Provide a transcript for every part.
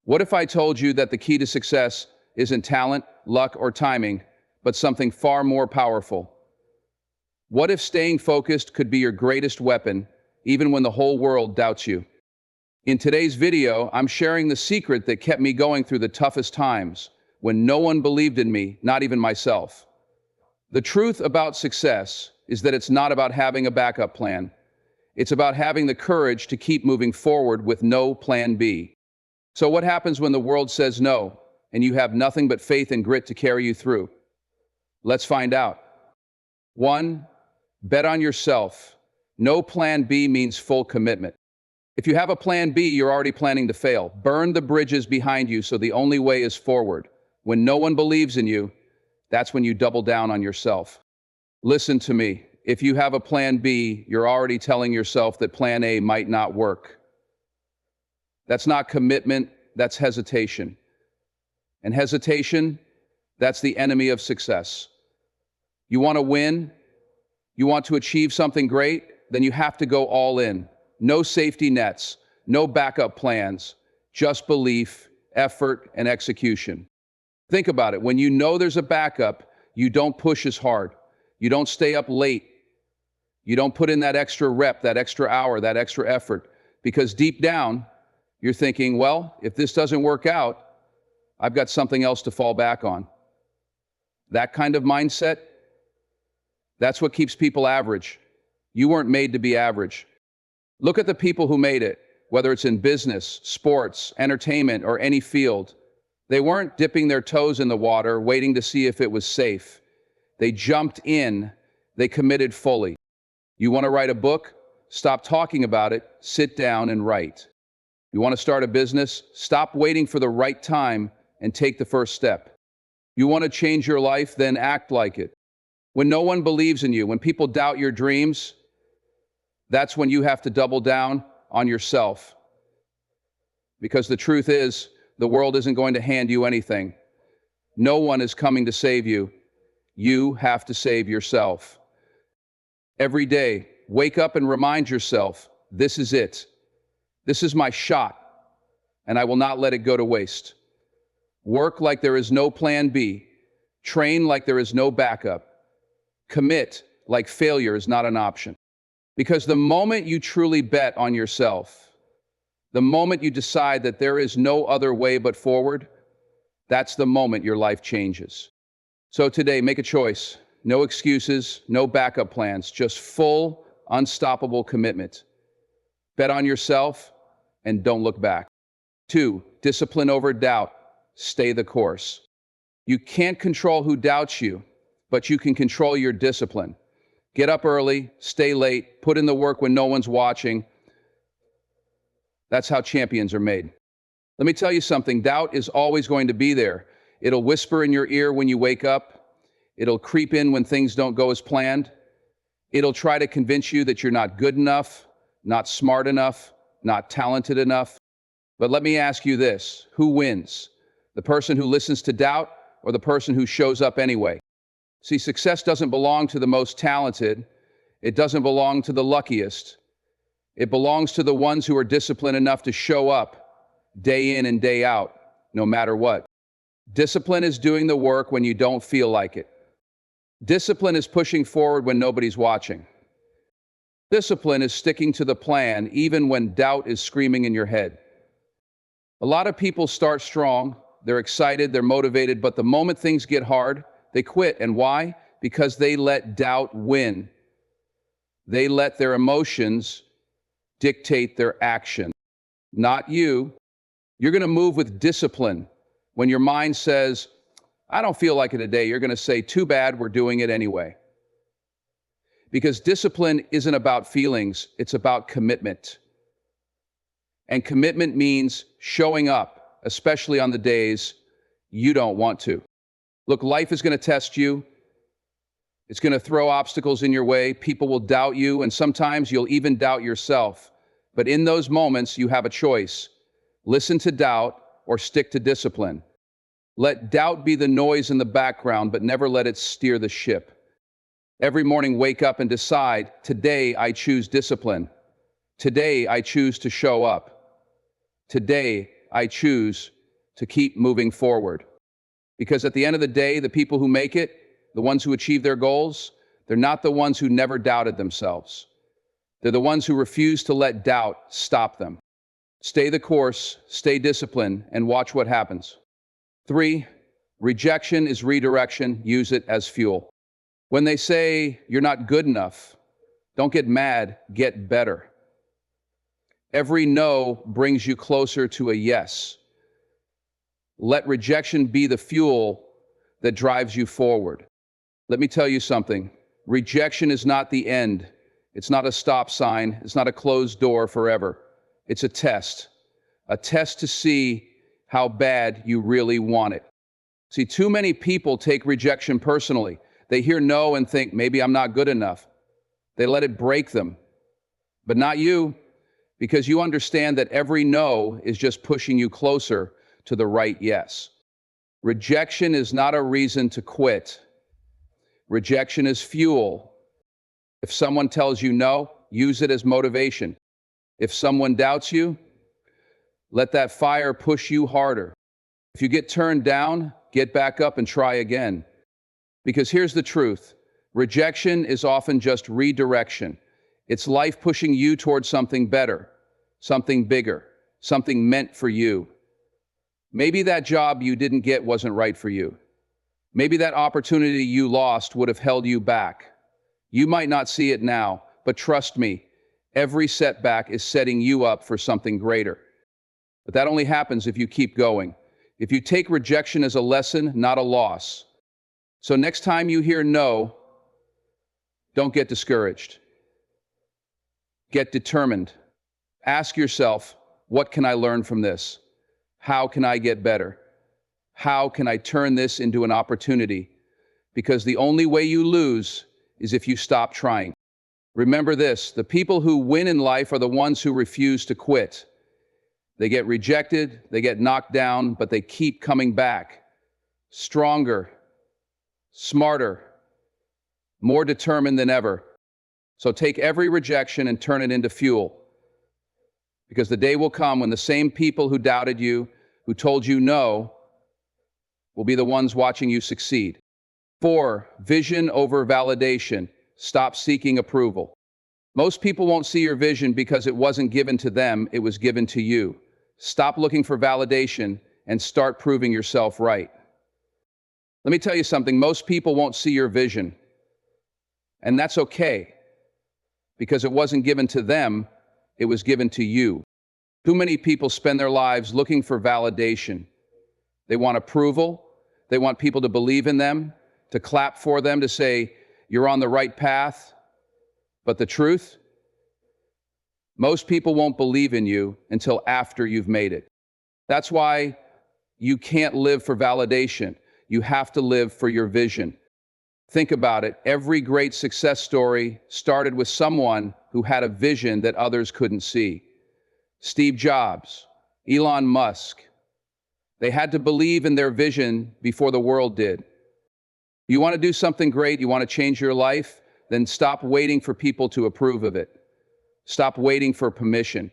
What if I told you that the key to success isn't talent, luck, or timing, but something far more powerful? What if staying focused could be your greatest weapon, even when the whole world doubts you? In today's video, I'm sharing the secret that kept me going through the toughest times, when no one believed in me, not even myself. The truth about success is that it's not about having a backup plan. It's about having the courage to keep moving forward with no plan B. So what happens when the world says no, and you have nothing but faith and grit to carry you through? Let's find out. 1. Bet on yourself. No plan B means full commitment. If you have a plan B, you're already planning to fail. Burn the bridges behind you so the only way is forward. When no one believes in you, that's when you double down on yourself. Listen to me. If you have a plan B, you're already telling yourself that plan A might not work. That's not commitment, that's hesitation. And hesitation, that's the enemy of success. You want to win? You want to achieve something great? Then you have to go all in. No safety nets, no backup plans, just belief, effort, and execution. Think about it. When you know there's a backup, you don't push as hard. You don't stay up late. You don't put in that extra rep, that extra hour, that extra effort. Because deep down, you're thinking, well, if this doesn't work out, I've got something else to fall back on. That kind of mindset, that's what keeps people average. You weren't made to be average. Look at the people who made it, whether it's in business, sports, entertainment, or any field. They weren't dipping their toes in the water, waiting to see if it was safe. They jumped in. They committed fully. You want to write a book? Stop talking about it. Sit down and write. You want to start a business? Stop waiting for the right time and take the first step. You want to change your life? Then act like it. When no one believes in you, when people doubt your dreams, that's when you have to double down on yourself. Because the truth is, the world isn't going to hand you anything. No one is coming to save you. You have to save yourself. Every day, wake up and remind yourself, this is it. This is my shot, and I will not let it go to waste. Work like there is no plan B. Train like there is no backup. Commit like failure is not an option. Because the moment you truly bet on yourself, the moment you decide that there is no other way but forward, that's the moment your life changes. So today, make a choice. No excuses, no backup plans, just full, unstoppable commitment. Bet on yourself and don't look back. 2, discipline over doubt. Stay the course. You can't control who doubts you, but you can control your discipline. Get up early, stay late, put in the work when no one's watching. That's how champions are made. Let me tell you something, doubt is always going to be there. It'll whisper in your ear when you wake up. It'll creep in when things don't go as planned. It'll try to convince you that you're not good enough, not smart enough, not talented enough. But let me ask you this, who wins? The person who listens to doubt or the person who shows up anyway? See, success doesn't belong to the most talented. It doesn't belong to the luckiest. It belongs to the ones who are disciplined enough to show up day in and day out, no matter what. Discipline is doing the work when you don't feel like it. Discipline is pushing forward when nobody's watching. Discipline is sticking to the plan even when doubt is screaming in your head. A lot of people start strong, they're excited, they're motivated, but the moment things get hard, they quit. And why? Because they let doubt win. They let their emotions dictate their action. Not you. You're going to move with discipline. When your mind says, I don't feel like it today, you're going to say, too bad, we're doing it anyway. Because discipline isn't about feelings, it's about commitment. And commitment means showing up, especially on the days you don't want to. Look, life is going to test you. It's going to throw obstacles in your way. People will doubt you, and sometimes you'll even doubt yourself. But in those moments, you have a choice. Listen to doubt or stick to discipline. Let doubt be the noise in the background, but never let it steer the ship. Every morning, wake up and decide, today I choose discipline. Today I choose to show up. Today I choose to keep moving forward. Because at the end of the day, the people who make it, the ones who achieve their goals, they're not the ones who never doubted themselves. They're the ones who refuse to let doubt stop them. Stay the course, stay disciplined, and watch what happens. 3, rejection is redirection. Use it as fuel. When they say you're not good enough, don't get mad, get better. Every no brings you closer to a yes. Let rejection be the fuel that drives you forward. Let me tell you something. Rejection is not the end. It's not a stop sign. It's not a closed door forever. It's a test to see how bad you really want it. See, too many people take rejection personally. They hear no and think, maybe I'm not good enough. They let it break them. But not you, because you understand that every no is just pushing you closer to the right yes. Rejection is not a reason to quit. Rejection is fuel. If someone tells you no, use it as motivation. If someone doubts you, let that fire push you harder. If you get turned down, get back up and try again. Because here's the truth. Rejection is often just redirection. It's life pushing you towards something better, something bigger, something meant for you. Maybe that job you didn't get wasn't right for you. Maybe that opportunity you lost would have held you back. You might not see it now, but trust me, every setback is setting you up for something greater. But that only happens if you keep going. If you take rejection as a lesson, not a loss. So next time you hear no, don't get discouraged. Get determined. Ask yourself, what can I learn from this? How can I get better? How can I turn this into an opportunity? Because the only way you lose is if you stop trying. Remember this, the people who win in life are the ones who refuse to quit. They get rejected, they get knocked down, but they keep coming back. Stronger, smarter, more determined than ever. So take every rejection and turn it into fuel. Because the day will come when the same people who doubted you, who told you no, will be the ones watching you succeed. 4, vision over validation. Stop seeking approval. Most people won't see your vision because it wasn't given to them, it was given to you. Stop looking for validation and start proving yourself right. Let me tell you something, most people won't see your vision. And that's okay, because it wasn't given to them, it was given to you. Too many people spend their lives looking for validation. They want approval, they want people to believe in them, to clap for them, to say, you're on the right path. But the truth? Most people won't believe in you until after you've made it. That's why you can't live for validation. You have to live for your vision. Think about it. Every great success story started with someone who had a vision that others couldn't see. Steve Jobs, Elon Musk. They had to believe in their vision before the world did. You want to do something great, you want to change your life, then stop waiting for people to approve of it. Stop waiting for permission.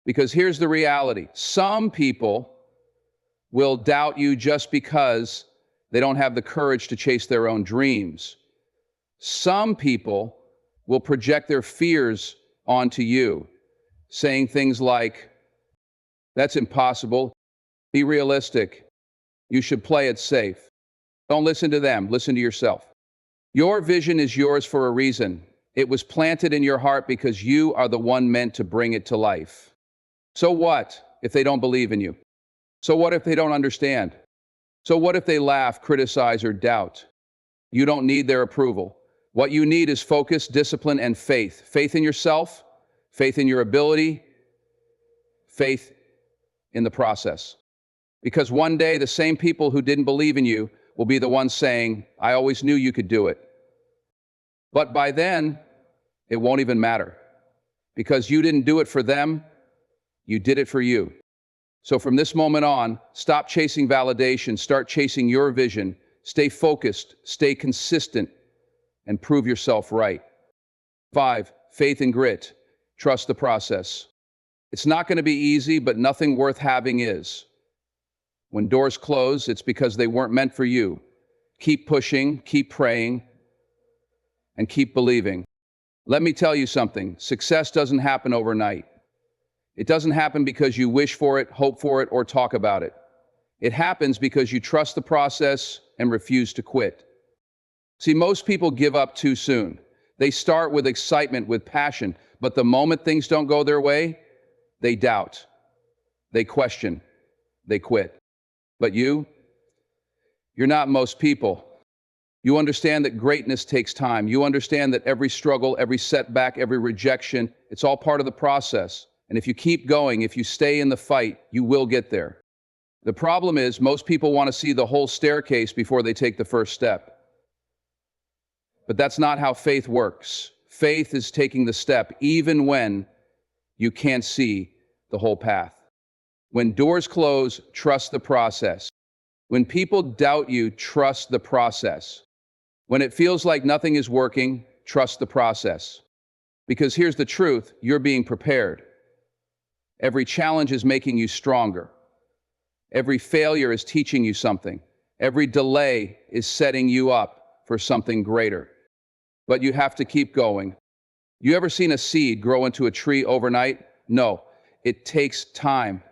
Because here's the reality. Some people will doubt you just because they don't have the courage to chase their own dreams. Some people will project their fears onto you, saying things like, that's impossible. Be realistic. You should play it safe. Don't listen to them. Listen to yourself. Your vision is yours for a reason. It was planted in your heart because you are the one meant to bring it to life. So what if they don't believe in you? So what if they don't understand? So what if they laugh, criticize, or doubt? You don't need their approval. What you need is focus, discipline, and faith. Faith in yourself, faith in your ability, faith in the process. Because one day, the same people who didn't believe in you will be the ones saying, I always knew you could do it. But by then, it won't even matter. Because you didn't do it for them, you did it for you. So from this moment on, stop chasing validation, start chasing your vision, stay focused, stay consistent, and prove yourself right. 5, faith and grit. Trust the process. It's not going to be easy, but nothing worth having is. When doors close, it's because they weren't meant for you. Keep pushing, keep praying, and keep believing. Let me tell you something. Success doesn't happen overnight. It doesn't happen because you wish for it, hope for it, or talk about it. It happens because you trust the process and refuse to quit. See, most people give up too soon. They start with excitement, with passion, but the moment things don't go their way, they doubt, they question, they quit. But you're not most people. You understand that greatness takes time. You understand that every struggle, every setback, every rejection, it's all part of the process. And if you keep going, if you stay in the fight, you will get there. The problem is most people want to see the whole staircase before they take the first step. But that's not how faith works. Faith is taking the step even when you can't see the whole path. When doors close, trust the process. When people doubt you, trust the process. When it feels like nothing is working, trust the process. Because here's the truth, you're being prepared. Every challenge is making you stronger. Every failure is teaching you something. Every delay is setting you up for something greater. But you have to keep going. You ever seen a seed grow into a tree overnight? No, it takes time.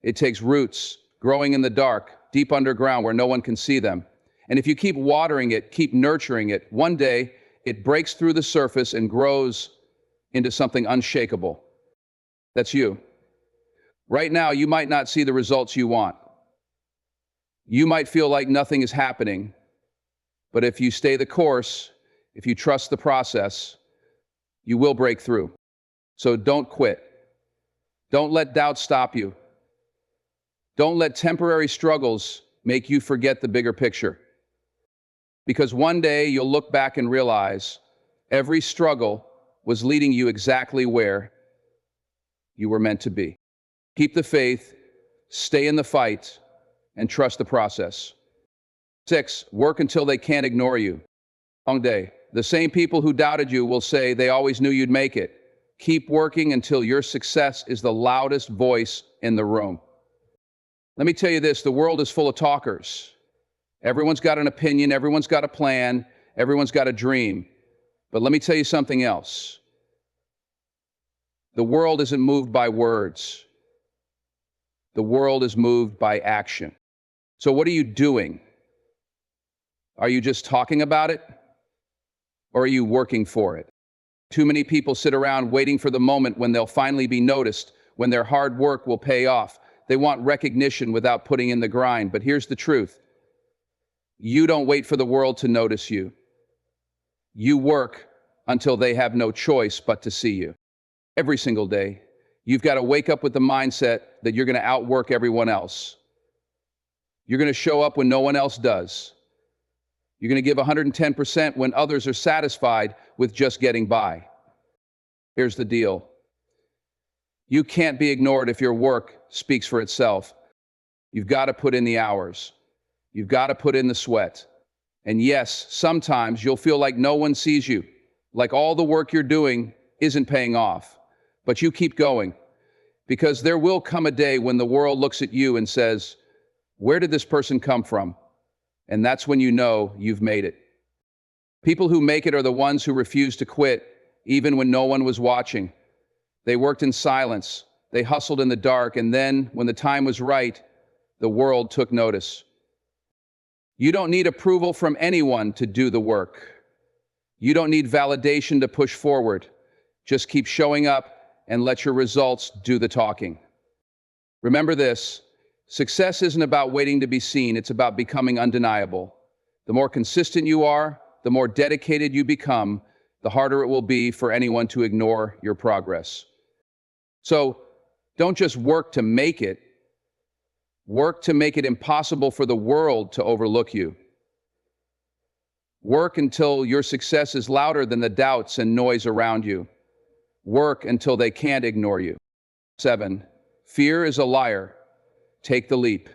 It takes roots, growing in the dark, deep underground where no one can see them. And if you keep watering it, keep nurturing it, one day it breaks through the surface and grows into something unshakable. That's you. Right now, you might not see the results you want. You might feel like nothing is happening, but if you stay the course, if you trust the process, you will break through. So don't quit. Don't let doubt stop you. Don't let temporary struggles make you forget the bigger picture. Because one day you'll look back and realize every struggle was leading you exactly where you were meant to be. Keep the faith, stay in the fight, and trust the process. 6, work until they can't ignore you. Long day. The same people who doubted you will say they always knew you'd make it. Keep working until your success is the loudest voice in the room. Let me tell you this, the world is full of talkers. Everyone's got an opinion, everyone's got a plan, everyone's got a dream. But let me tell you something else. The world isn't moved by words. The world is moved by action. So what are you doing? Are you just talking about it? Or are you working for it? Too many people sit around waiting for the moment when they'll finally be noticed, when their hard work will pay off. They want recognition without putting in the grind. But here's the truth. You don't wait for the world to notice you. You work until they have no choice but to see you. Every single day, you've got to wake up with the mindset that you're going to outwork everyone else. You're going to show up when no one else does. You're going to give 110% when others are satisfied with just getting by. Here's the deal. You can't be ignored if your work speaks for itself. You've got to put in the hours. You've got to put in the sweat. And yes, sometimes you'll feel like no one sees you, like all the work you're doing isn't paying off. But you keep going, because there will come a day when the world looks at you and says, where did this person come from? And that's when you know you've made it. People who make it are the ones who refuse to quit, even when no one was watching. They worked in silence, they hustled in the dark, and then, when the time was right, the world took notice. You don't need approval from anyone to do the work. You don't need validation to push forward. Just keep showing up and let your results do the talking. Remember this, success isn't about waiting to be seen, it's about becoming undeniable. The more consistent you are, the more dedicated you become, the harder it will be for anyone to ignore your progress. So, don't just work to make it, work to make it impossible for the world to overlook you. Work until your success is louder than the doubts and noise around you. Work until they can't ignore you. 7, fear is a liar. Take the leap.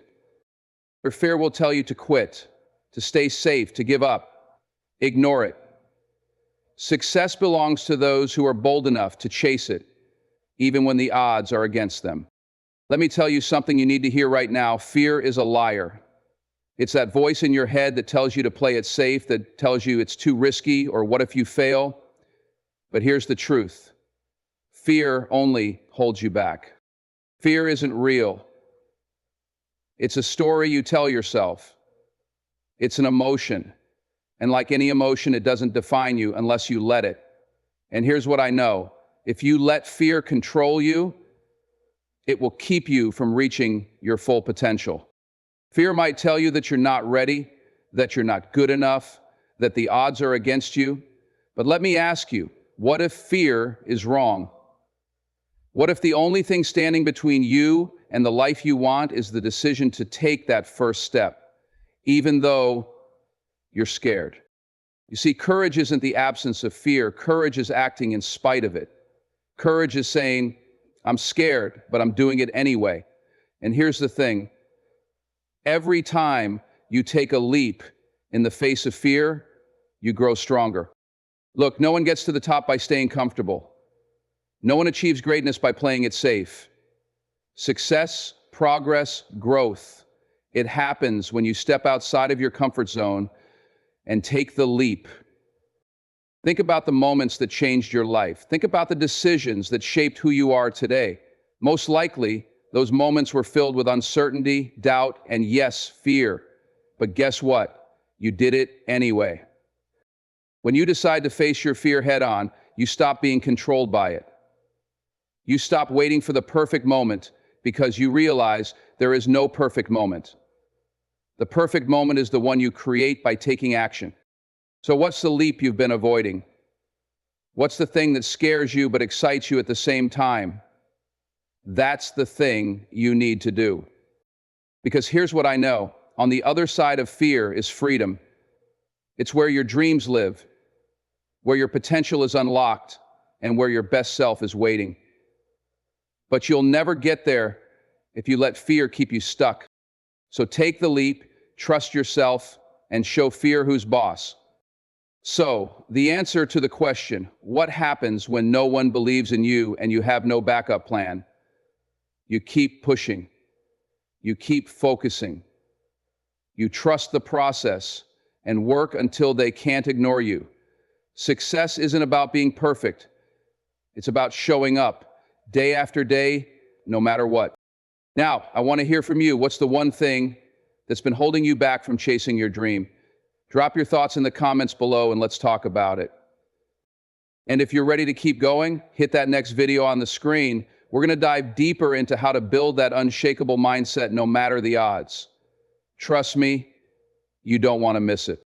Or fear will tell you to quit, to stay safe, to give up. Ignore it. Success belongs to those who are bold enough to chase it, even when the odds are against them. Let me tell you something you need to hear right now. Fear is a liar. It's that voice in your head that tells you to play it safe, that tells you it's too risky or what if you fail. But here's the truth. Fear only holds you back. Fear isn't real. It's a story you tell yourself. It's an emotion. And like any emotion, it doesn't define you unless you let it. And here's what I know. If you let fear control you, it will keep you from reaching your full potential. Fear might tell you that you're not ready, that you're not good enough, that the odds are against you. But let me ask you, what if fear is wrong? What if the only thing standing between you and the life you want is the decision to take that first step, even though you're scared? You see, courage isn't the absence of fear. Courage is acting in spite of it. Courage is saying, I'm scared, but I'm doing it anyway. And here's the thing. Every time you take a leap in the face of fear, you grow stronger. Look, no one gets to the top by staying comfortable. No one achieves greatness by playing it safe. Success, progress, growth, it happens when you step outside of your comfort zone and take the leap. Think about the moments that changed your life. Think about the decisions that shaped who you are today. Most likely, those moments were filled with uncertainty, doubt, and yes, fear. But guess what? You did it anyway. When you decide to face your fear head on, you stop being controlled by it. You stop waiting for the perfect moment because you realize there is no perfect moment. The perfect moment is the one you create by taking action. So what's the leap you've been avoiding? What's the thing that scares you but excites you at the same time? That's the thing you need to do. Because here's what I know. On the other side of fear is freedom. It's where your dreams live, where your potential is unlocked, and where your best self is waiting. But you'll never get there if you let fear keep you stuck. So take the leap, trust yourself, and show fear who's boss. So, the answer to the question, what happens when no one believes in you and you have no backup plan? You keep pushing. You keep focusing. You trust the process and work until they can't ignore you. Success isn't about being perfect. It's about showing up day after day, no matter what. Now, I want to hear from you. What's the one thing that's been holding you back from chasing your dream? Drop your thoughts in the comments below and let's talk about it. And if you're ready to keep going, hit that next video on the screen. We're going to dive deeper into how to build that unshakable mindset no matter the odds. Trust me, you don't want to miss it.